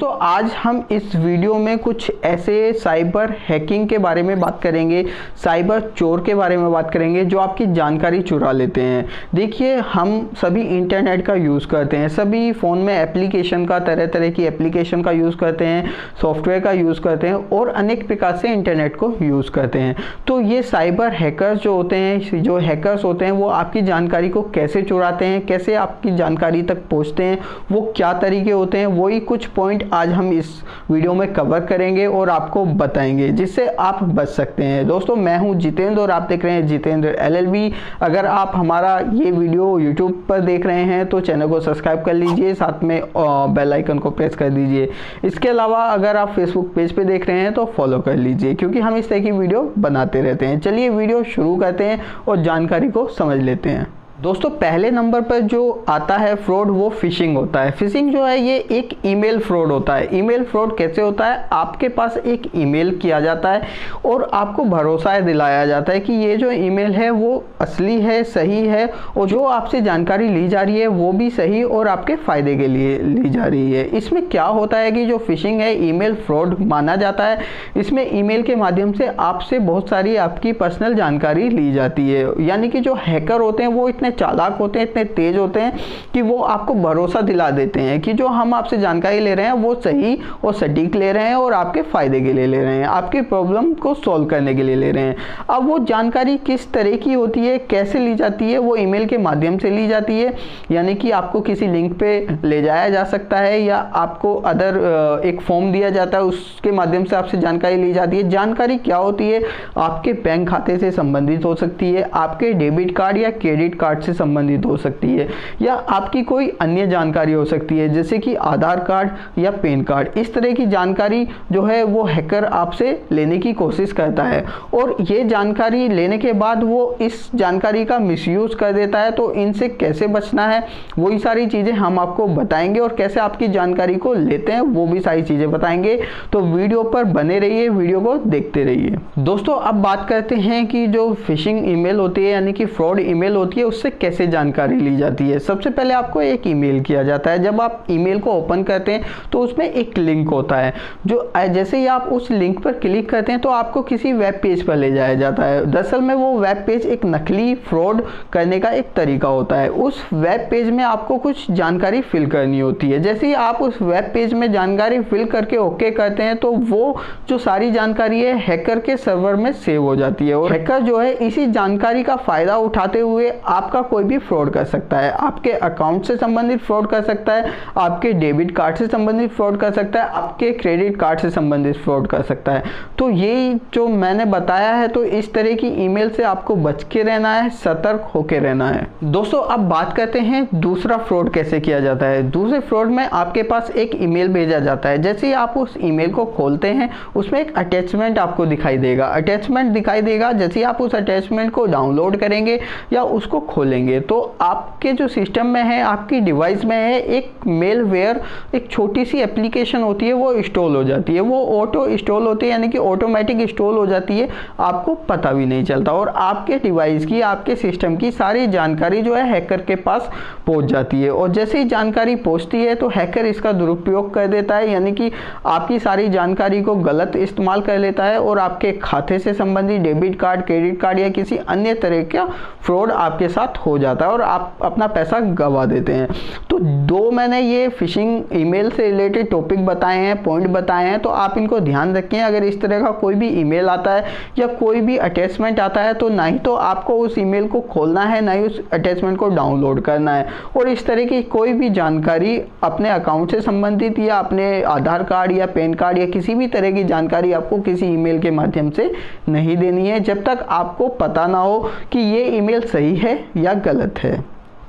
दोस्तों आज हम इस वीडियो में कुछ ऐसे साइबर हैकिंग के बारे में बात करेंगे, साइबर चोर के बारे में बात करेंगे जो आपकी जानकारी चुरा लेते हैं। देखिए, हम सभी इंटरनेट का यूज़ करते हैं, सभी फ़ोन में एप्लीकेशन का, तरह तरह की एप्लीकेशन का यूज़ करते हैं, सॉफ्टवेयर का यूज़ करते हैं और अनेक प्रकार से इंटरनेट को यूज़ करते हैं। तो ये साइबर हैकर्स जो होते हैं, जो हैकर्स होते हैं, वो आपकी जानकारी को कैसे चुराते हैं, कैसे आपकी जानकारी तक पहुँचते हैं, वो क्या तरीके होते हैं, वही कुछ पॉइंट आज हम इस वीडियो में कवर करेंगे और आपको बताएंगे, जिससे आप बच सकते हैं। दोस्तों, मैं हूं जितेंद्र और आप देख रहे हैं जितेंद्र LLB। अगर आप हमारा ये वीडियो यूट्यूब पर देख रहे हैं तो चैनल को सब्सक्राइब कर लीजिए, साथ में बेल आइकन को प्रेस कर दीजिए। इसके अलावा अगर आप फेसबुक पेज पे देख रहे हैं तो फॉलो कर लीजिए, क्योंकि हम इस तरह की वीडियो बनाते रहते हैं। चलिए वीडियो शुरू करते हैं और जानकारी को समझ लेते हैं। दोस्तों, पहले नंबर पर जो आता है फ्रॉड, वो फिशिंग होता है। फिशिंग जो है ये एक ईमेल फ्रॉड होता है। ईमेल फ्रॉड कैसे होता है? आपके पास एक ईमेल किया जाता है और आपको भरोसा दिलाया जाता है कि ये जो ईमेल है वो असली है, सही है, और जो आपसे जानकारी ली जा रही है वो भी सही और आपके फ़ायदे के लिए ली जा रही है। इसमें क्या होता है कि जो फिशिंग है, ईमेल फ्रॉड माना जाता है। इसमें ईमेल के माध्यम से आपसे बहुत सारी आपकी पर्सनल जानकारी ली जाती है। यानी कि जो हैकर होते हैं वो इतने चालाक होते हैं, इतने तेज होते हैं कि वो आपको भरोसा दिला देते हैं कि जो हम आपसे जानकारी ले रहे हैं वो सही और सटीक ले रहे हैं और आपके फ़ायदे के लिए ले रहे हैं, आपकी प्रॉब्लम को सॉल्व करने के लिए ले रहे हैं। अब वो जानकारी किस तरह की होती है, कैसे ली जाती है? वो ईमेल के माध्यम से ली जाती है। यानी कि आपको किसी लिंक पे ले जाया जा सकता है या आपको अदर एक फॉर्म दिया जाता है, उसके माध्यम से आपसे जानकारी ली जाती है। जानकारी क्या होती है? आपके बैंक खाते से संबंधित हो सकती है, आपके डेबिट कार्ड या क्रेडिट कार्ड से संबंधित हो सकती है, या आपकी कोई अन्य जानकारी हो सकती है, जैसे कि आधार कार्ड या पैन कार्ड। इस तरह की जानकारी जो है वो हैकर आपसे लेने की कोशिश करता है और ये जानकारी लेने के बाद वो इस जानकारी का मिसयूज़ कर देता है। तो इनसे कैसे बचना है, वही सारी चीज़ें हम आपको बताएंगे, और कैसे आपकी जानकारी को लेते हैं वो भी सारी चीज़ें बताएंगे। तो वीडियो पर बने रहिए, वीडियो को देखते रहिए। दोस्तों, अब बात करते हैं कि जो फिशिंग ईमेल होती है, यानी कि फ्रॉड ईमेल होती है, उससे कैसे जानकारी ली जाती है। सबसे पहले आपको एक ईमेल किया जाता है। जब आप ईमेल को ओपन करते हैं तो उसमें एक लिंक होता है, जो जैसे ही आप उस लिंक पर क्लिक करते हैं तो आपको किसी वेब पेज पर ले जाया जाता है। दरअसल में वो वेब पेज एक नकली फ्रॉड करने का एक तरीका होता है। उस वेब पेज में आपको कुछ जानकारी फिल करनी होती है। जैसे ही आप उस वेब पेज में जानकारी फिल करके ओके करते हैं तो वो जो सारी जानकारी है हैकर के सर्वर में सेव हो जाती है, और हैकर जो है इसी जानकारी का फ़ायदा उठाते हुए आपका कोई भी फ्रॉड कर सकता है। आपके अकाउंट से संबंधित फ्रॉड कर सकता है, आपके डेबिट कार्ड से संबंधित फ्रॉड कर सकता है, आपके क्रेडिट कार्ड से संबंधित फ्रॉड कर सकता है। तो ये जो मैंने बताया है, तो इस तरह की ईमेल से आपको बच के रहना है, सतर्क होके रहना है। दोस्तों, अब बात करते हैं दूसरा फ्रॉड कैसे किया जाता है। दूसरे फ्रॉड में आपके पास एक ईमेल भेजा जाता है। जैसे ही आप उस ईमेल को खोलते हैं, उसमें एक अटैचमेंट आपको दिखाई देगा। अटैचमेंट दिखाई देगा, जैसे ही आप उस अटैचमेंट को डाउनलोड करेंगे या उसको खोलेंगे तो आपके जो सिस्टम में है, आपकी डिवाइस में है, एक मेलवेयर, एक छोटी सी एप्लीकेशन होती है, वो इंस्टॉल हो जाती है। वो ऑटो इंस्टॉल होती है, यानी कि ऑटोमेटिक इंस्टॉल हो जाती है, आपको पता भी नहीं चलता, और आपके डिवाइस की, आपके सिस्टम की सारी जानकारी जो है हैकर के पास पहुंच जाती है। और जैसे ही जानकारी पहुंचती है तो हैकर इसका दुरुपयोग कर देता है, यानी कि आपकी सारी जानकारी को गलत इस्तेमाल कर लेता है और आपके खाते से संबंधित डेबिट कार्ड, क्रेडिट कार्ड या किसी अन्य तरह का फ्रॉड आपके साथ हो जाता है और आप अपना पैसा गंवा देते हैं। तो दो मैंने ये फिशिंग ईमेल से रिलेटेड टॉपिक बताए हैं, पॉइंट बताए हैं, तो आप इनको ध्यान रखें। अगर इस तरह का कोई भी ईमेल आता है या कोई भी अटैचमेंट आता है तो ना ही तो आपको उस ईमेल को खोलना है, ना ही उस अटैचमेंट को डाउनलोड करना है। और इस तरह की कोई भी जानकारी अपने अकाउंट से संबंधित या अपने आधार कार्ड या पैन कार्ड या किसी भी तरह की जानकारी आपको किसी ईमेल के माध्यम से नहीं देनी है, जब तक आपको पता ना हो कि ये ईमेल सही है या गलत है।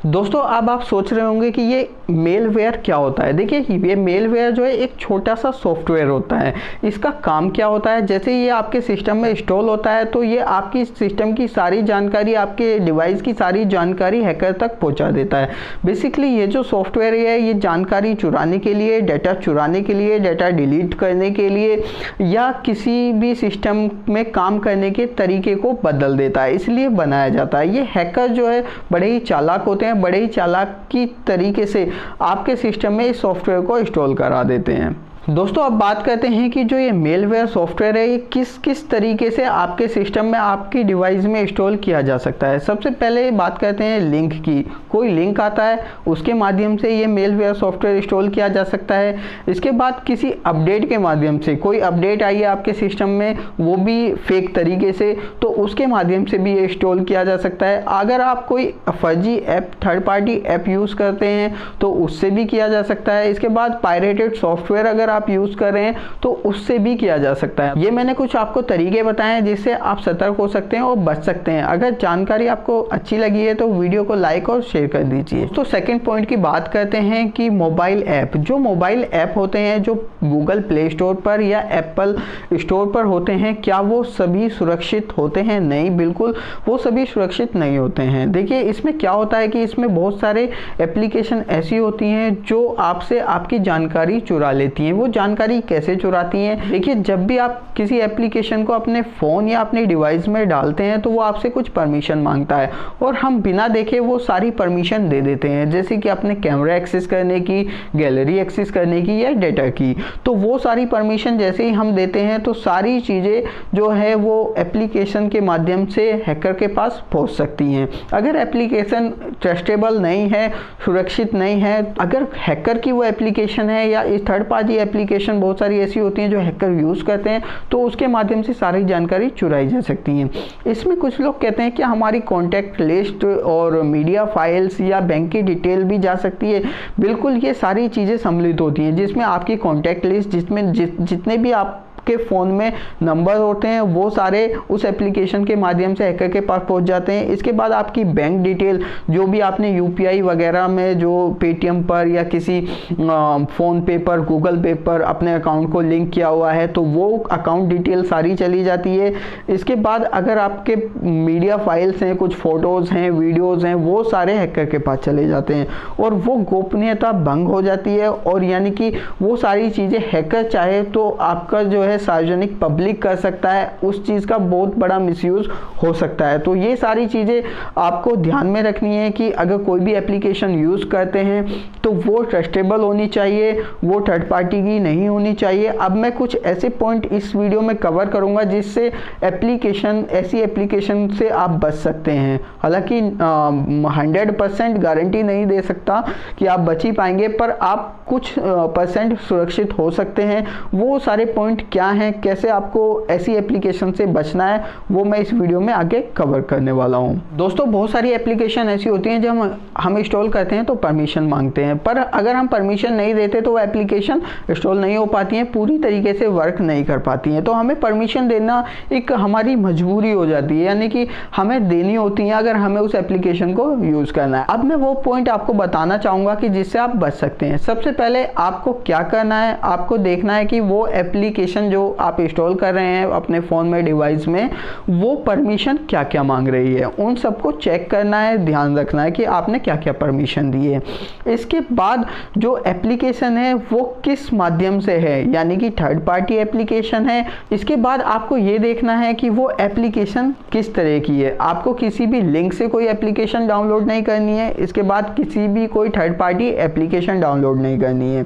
दोस्तों, अब आप सोच रहे होंगे कि ये मेलवेयर क्या होता है। देखिए, ये मेलवेयर जो है एक छोटा सा सॉफ्टवेयर होता है। इसका काम क्या होता है? जैसे ये आपके सिस्टम में इंस्टॉल होता है तो ये आपकी सिस्टम की सारी जानकारी, आपके डिवाइस की सारी जानकारी हैकर तक पहुंचा देता है। बेसिकली ये जो सॉफ्टवेयर है ये जानकारी चुराने के लिए, डाटा चुराने के लिए, डाटा डिलीट करने के लिए या किसी भी सिस्टम में काम करने के तरीके को बदल देता है, इसलिए बनाया जाता है। ये हैकर जो है बड़े ही चालाक होते हैं, बड़े ही चालाकी तरीके से आपके सिस्टम में इस सॉफ्टवेयर को इंस्टॉल करा देते हैं। दोस्तों अब बात करते हैं कि जो ये मेलवेयर सॉफ्टवेयर है ये किस किस तरीके से आपके सिस्टम में, आपकी डिवाइस में इंस्टॉल किया जा सकता है। सबसे पहले बात करते हैं लिंक की। कोई लिंक आता है उसके माध्यम से ये मेलवेयर सॉफ्टवेयर इंस्टॉल किया जा सकता है। इसके बाद किसी अपडेट के माध्यम से, कोई अपडेट आई है आपके सिस्टम में वो भी फेक तरीके से, तो उसके माध्यम से भी ये इंस्टॉल किया जा सकता है। अगर आप कोई फर्जी app, third party app use करते हैं तो उससे भी किया जा सकता है। इसके बाद पायरेटेड सॉफ्टवेयर अगर आप यूज़ कर रहे हैं तो उससे भी किया जा सकता है। ये मैंने कुछ आपको तरीके बताए हैं जिससे आप सतर्क हो सकते हैं और बच सकते हैं। अगर जानकारी आपको अच्छी लगी है तो वीडियो को लाइक और शेयर कर दीजिए। तो सेकंड पॉइंट की बात करते हैं कि मोबाइल ऐप, जो मोबाइल ऐप होते हैं जो गूगल प्ले स्टोर पर या एप्पल स्टोर पर होते हैं, क्या वो सभी सुरक्षित होते हैं? नहीं, बिल्कुल वो सभी सुरक्षित नहीं होते हैं। देखिए इसमें क्या होता है कि इसमें बहुत सारे एप्लीकेशन ऐसी होती हैं जो आपसे आपकी जानकारी चुरा लेती हैं। वो जानकारी कैसे चुराती हैं? देखिए जब भी आप किसी एप्लीकेशन को अपने फ़ोन या अपनी डिवाइस में डालते हैं तो वो आपसे कुछ परमिशन मांगता है और हम बिना देखे वो सारी परमिशन दे देते हैं, जैसे कि अपने कैमरा एक्सेस करने की, गैलरी एक्सेस करने की या डेटा की। तो वो सारी परमिशन जैसे ही हम देते हैं तो सारी चीज़ें जो है वो एप्लीकेशन के माध्यम से हैकर के पास पहुंच सकती हैं। अगर एप्लीकेशन ट्रस्टेबल नहीं है, सुरक्षित नहीं है, अगर हैकर की वो एप्लीकेशन है या इस थर्ड पार्टी एप्लीकेशन बहुत सारी ऐसी होती हैं जो हैकर यूज़ करते हैं, तो उसके माध्यम से सारी जानकारी चुराई जा सकती हैं। इसमें कुछ लोग कहते हैं कि हमारी कॉन्टैक्ट लिस्ट और मीडिया फाइल्स या बैंक की डिटेल भी जा सकती है। बिल्कुल ये सारी चीज़ें सम्मिलित होती हैं जिसमें आपकी कॉन्टैक्ट लिस्ट, जिसमें जितने भी आप के फ़ोन में नंबर होते हैं वो सारे उस एप्लीकेशन के माध्यम से हैकर के पास पहुंच जाते हैं। इसके बाद आपकी बैंक डिटेल, जो भी आपने यूपीआई वगैरह में जो पेटीएम पर या किसी फ़ोन पे पर, गूगल पे पर अपने अकाउंट को लिंक किया हुआ है तो वो अकाउंट डिटेल सारी चली जाती है। इसके बाद अगर आपके मीडिया फाइल्स हैं, कुछ फ़ोटोज़ हैं, वीडियोज़ हैं, वो सारे हैकर के पास चले जाते हैं और वो गोपनीयता भंग हो जाती है। और यानी कि वो सारी चीज़ें हैकर चाहे तो आपका जो है सार्वजनिक पब्लिक कर सकता है, उस चीज़ का बहुत बड़ा मिसयूज़ हो सकता है। तो ये सारी चीज़ें आपको ध्यान में रखनी है कि अगर कोई भी एप्लीकेशन यूज़ करते हैं तो वो ट्रस्टेबल होनी चाहिए, वो थर्ड पार्टी की नहीं होनी चाहिए। अब मैं कुछ ऐसे पॉइंट इस वीडियो में कवर करूँगा जिससे ऐसी एप्लीकेशन से आप बच सकते हैं। हालांकि 100% गारंटी नहीं दे सकता कि आप बच ही पाएंगे, पर आप कुछ % सुरक्षित हो सकते हैं। वो सारे पॉइंट क्या हैं, कैसे आपको ऐसी एप्लीकेशन से बचना है, वो मैं इस वीडियो में आगे कवर करने वाला हूं। दोस्तों बहुत सारी एप्लीकेशन ऐसी होती हैं जब हम इंस्टॉल करते हैं तो परमिशन मांगते हैं, पर अगर हम परमिशन नहीं देते तो वो एप्लीकेशन इंस्टॉल नहीं हो पाती हैं, पूरी तरीके से वर्क नहीं कर पाती हैं। तो हमें परमिशन देना एक हमारी मजबूरी हो जाती है, यानी कि हमें देनी होती है अगर हमें उस एप्लीकेशन को यूज़ करना है। अब मैं वो पॉइंट आपको बताना चाहूँगा कि जिससे आप बच सकते हैं। सबसे पहले आपको क्या करना है, आपको देखना है कि वो एप्लीकेशन जो आप इंस्टॉल कर रहे हैं अपने फ़ोन में, डिवाइस में, वो परमिशन क्या क्या मांग रही है, उन सबको चेक करना है, ध्यान रखना है कि आपने क्या क्या परमिशन दी है। इसके बाद जो एप्लीकेशन है वो किस माध्यम से है, यानी कि थर्ड पार्टी एप्लीकेशन है। इसके बाद आपको ये देखना है कि वो एप्लीकेशन किस तरह की है। आपको किसी भी लिंक से कोई एप्लीकेशन डाउनलोड नहीं करनी है। इसके बाद किसी भी कोई थर्ड पार्टी एप्लीकेशन डाउनलोड नहीं करनी है।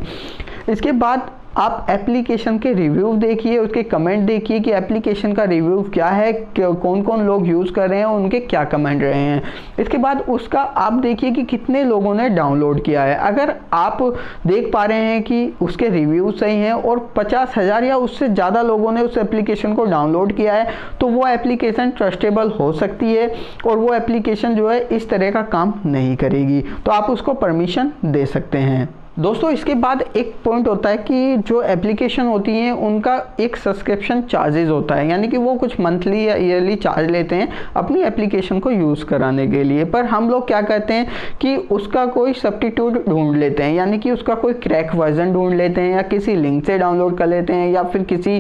इसके बाद आप एप्लीकेशन के रिव्यू देखिए, उसके कमेंट देखिए कि एप्लीकेशन का रिव्यू क्या है, कौन कौन लोग यूज़ कर रहे हैं, उनके क्या कमेंट रहे हैं। इसके बाद उसका आप देखिए कि कितने लोगों ने डाउनलोड किया है। अगर आप देख पा रहे हैं कि उसके रिव्यू सही हैं और 50,000 या उससे ज़्यादा लोगों ने उस एप्लीकेशन को डाउनलोड किया है तो वो एप्लीकेशन ट्रस्टेबल हो सकती है और वो एप्लीकेशन जो है इस तरह का काम नहीं करेगी, तो आप उसको परमिशन दे सकते हैं। दोस्तों इसके बाद एक पॉइंट होता है कि जो एप्लीकेशन होती हैं उनका एक सब्सक्रिप्शन चार्जेस होता है, यानी कि वो कुछ मंथली या ईयरली चार्ज लेते हैं अपनी एप्लीकेशन को यूज़ कराने के लिए। पर हम लोग क्या करते हैं कि उसका कोई सब्स्टिट्यूट ढूंढ लेते हैं, यानी कि उसका कोई क्रैक वर्जन ढूंढ लेते हैं या किसी लिंक से डाउनलोड कर लेते हैं या फिर किसी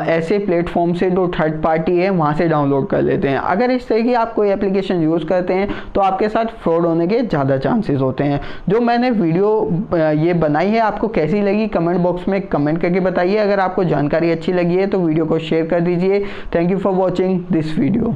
ऐसे प्लेटफॉर्म से जो थर्ड पार्टी है वहाँ से डाउनलोड कर लेते हैं। अगर इस तरह की आप कोई एप्लीकेशन यूज़ करते हैं तो आपके साथ फ्रॉड होने के ज़्यादा चांसेस होते हैं। जो मैंने वीडियो ये बनाई है आपको कैसी लगी कमेंट बॉक्स में कमेंट करके बताइए। अगर आपको जानकारी अच्छी लगी है तो वीडियो को शेयर कर दीजिए। Thank you for watching this video.